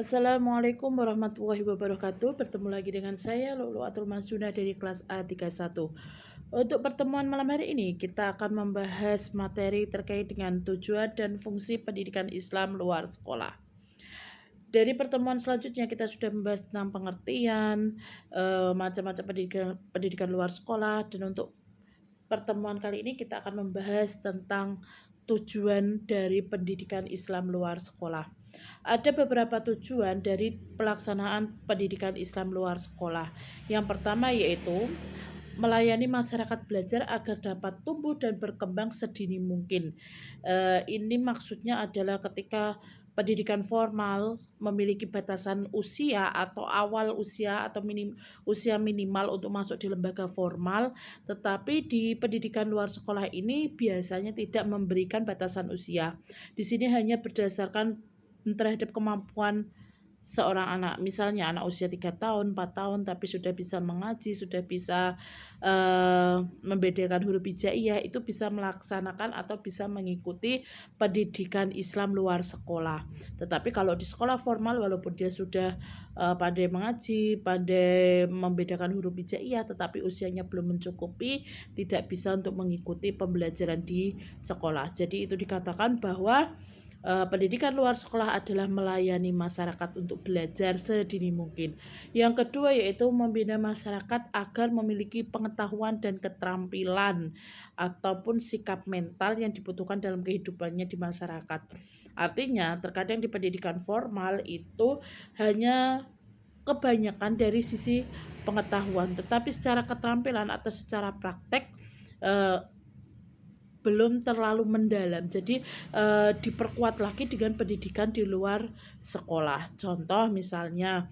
Assalamualaikum warahmatullahi wabarakatuh. Bertemu lagi dengan saya Luluatul Masuna dari kelas A31. Untuk pertemuan malam hari ini kita akan membahas materi terkait dengan tujuan dan fungsi pendidikan Islam luar sekolah. Dari pertemuan selanjutnya kita sudah membahas tentang pengertian macam-macam pendidikan luar sekolah, dan untuk pertemuan kali ini kita akan membahas tentang tujuan dari pendidikan Islam luar sekolah. Ada beberapa tujuan dari pelaksanaan pendidikan Islam luar sekolah. Yang pertama yaitu melayani masyarakat belajar agar dapat tumbuh dan berkembang sedini mungkin. Ini maksudnya adalah ketika pendidikan formal memiliki batasan usia atau awal usia atau usia minimal untuk masuk di lembaga formal, tetapi di pendidikan luar sekolah ini biasanya tidak memberikan batasan usia. Di sini hanya berdasarkan terhadap kemampuan seorang anak. Misalnya anak usia 3 tahun, 4 tahun tapi sudah bisa mengaji, sudah bisa membedakan huruf hijaiyah, itu bisa melaksanakan atau bisa mengikuti pendidikan Islam luar sekolah. Tetapi kalau di sekolah formal, walaupun dia sudah pandai mengaji, pandai membedakan huruf hijaiyah, tetapi usianya belum mencukupi, tidak bisa untuk mengikuti pembelajaran di sekolah. Jadi itu dikatakan bahwa pendidikan luar sekolah adalah melayani masyarakat untuk belajar sedini mungkin. Yang kedua yaitu membina masyarakat agar memiliki pengetahuan dan keterampilan ataupun sikap mental yang dibutuhkan dalam kehidupannya di masyarakat. Artinya, terkadang di pendidikan formal itu hanya kebanyakan dari sisi pengetahuan, tetapi secara keterampilan atau secara praktek belum terlalu mendalam. Jadi diperkuat lagi dengan pendidikan di luar sekolah. Contoh misalnya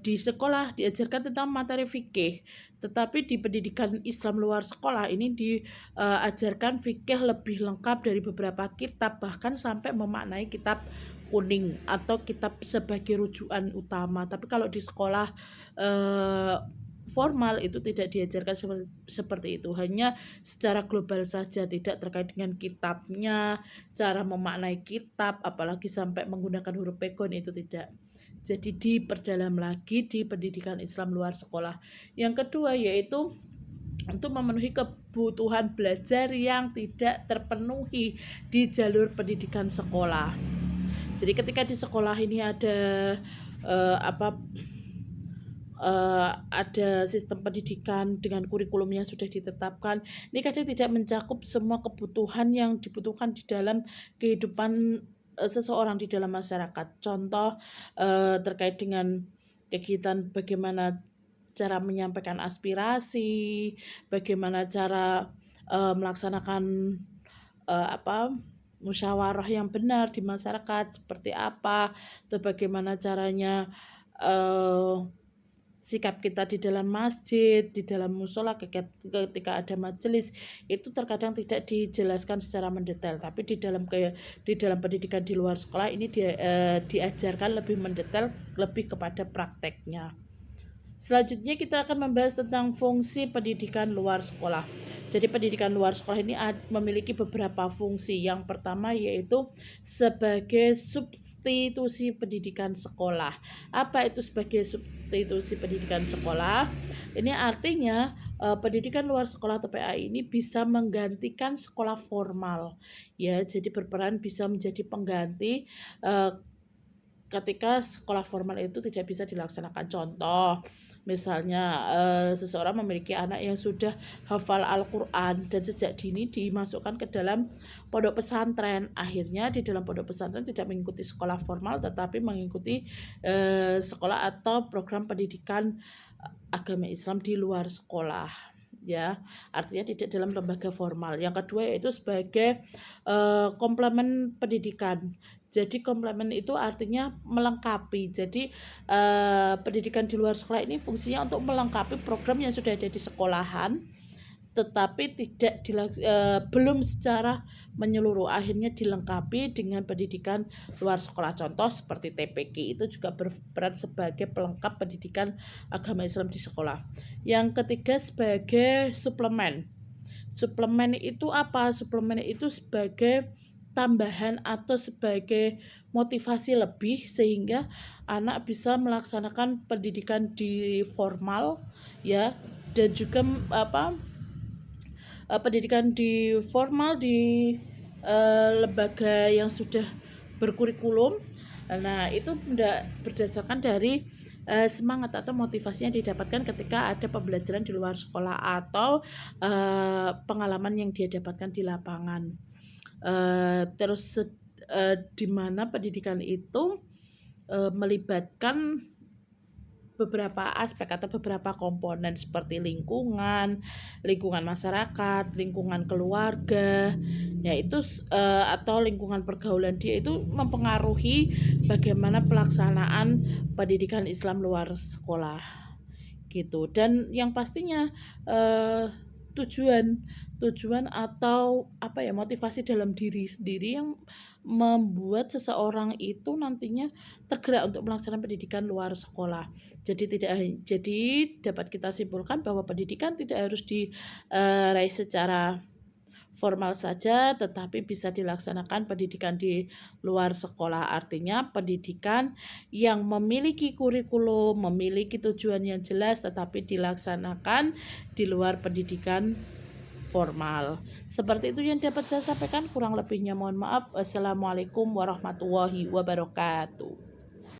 di sekolah diajarkan tentang materi fikih, tetapi di pendidikan Islam luar sekolah ini diajarkan fikih lebih lengkap dari beberapa kitab, bahkan sampai memaknai kitab kuning atau kitab sebagai rujukan utama. Tapi kalau di sekolah formal itu tidak diajarkan seperti itu, hanya secara global saja, tidak terkait dengan kitabnya, cara memaknai kitab, apalagi sampai menggunakan huruf pegon, itu tidak. Jadi diperdalam lagi di pendidikan Islam luar sekolah. Yang kedua yaitu untuk memenuhi kebutuhan belajar yang tidak terpenuhi di jalur pendidikan sekolah. Jadi ketika di sekolah ini ada ada sistem pendidikan dengan kurikulum yang sudah ditetapkan, ini kadang tidak mencakup semua kebutuhan yang dibutuhkan di dalam kehidupan seseorang di dalam masyarakat. Contoh terkait dengan kegiatan bagaimana cara menyampaikan aspirasi, bagaimana cara melaksanakan musyawarah yang benar di masyarakat seperti apa, atau bagaimana caranya sikap kita di dalam masjid, di dalam musola ketika ada majelis, itu terkadang tidak dijelaskan secara mendetail, tapi di dalam pendidikan di luar sekolah ini diajarkan lebih mendetail, lebih kepada prakteknya. Selanjutnya kita akan membahas tentang fungsi pendidikan luar sekolah. Jadi pendidikan luar sekolah ini memiliki beberapa fungsi. Yang pertama yaitu sebagai substitusi pendidikan sekolah. Apa itu sebagai substitusi pendidikan sekolah? Ini artinya pendidikan luar sekolah atau PAI ini bisa menggantikan sekolah formal. Ya, jadi berperan bisa menjadi pengganti ketika sekolah formal itu tidak bisa dilaksanakan. Contoh, misalnya seseorang memiliki anak yang sudah hafal Al-Quran dan sejak dini dimasukkan ke dalam pondok pesantren. Akhirnya di dalam pondok pesantren tidak mengikuti sekolah formal, tetapi mengikuti sekolah atau program pendidikan agama Islam di luar sekolah. Ya, artinya tidak dalam lembaga formal. Yang kedua yaitu sebagai komplement pendidikan. Jadi komplement itu artinya melengkapi. Jadi pendidikan di luar sekolah ini fungsinya untuk melengkapi program yang sudah ada di sekolahan, tetapi belum secara menyeluruh. Akhirnya dilengkapi dengan pendidikan luar sekolah. Contoh seperti TPQ itu juga berperan sebagai pelengkap pendidikan agama Islam di sekolah. Yang ketiga sebagai suplemen. Suplemen itu apa? Suplemen itu sebagai tambahan atau sebagai motivasi lebih sehingga anak bisa melaksanakan pendidikan di formal ya, dan juga pendidikan di formal di lembaga yang sudah berkurikulum. Nah, itu berdasarkan dari semangat atau motivasi yang didapatkan ketika ada pembelajaran di luar sekolah atau pengalaman yang dia dapatkan di lapangan. Terus di mana pendidikan itu melibatkan beberapa aspek atau beberapa komponen seperti lingkungan masyarakat, lingkungan keluarga, yaitu atau lingkungan pergaulan dia itu mempengaruhi bagaimana pelaksanaan pendidikan Islam luar sekolah gitu. Dan yang pastinya tujuan atau motivasi dalam diri sendiri yang membuat seseorang itu nantinya tergerak untuk melaksanakan pendidikan luar sekolah. Jadi dapat kita simpulkan bahwa pendidikan tidak harus diraih secara formal saja, tetapi bisa dilaksanakan pendidikan di luar sekolah. Artinya pendidikan yang memiliki kurikulum, memiliki tujuan yang jelas, tetapi dilaksanakan di luar pendidikan formal. Seperti itu yang dapat saya sampaikan, kurang lebihnya mohon maaf. Wassalamualaikum warahmatullahi wabarakatuh.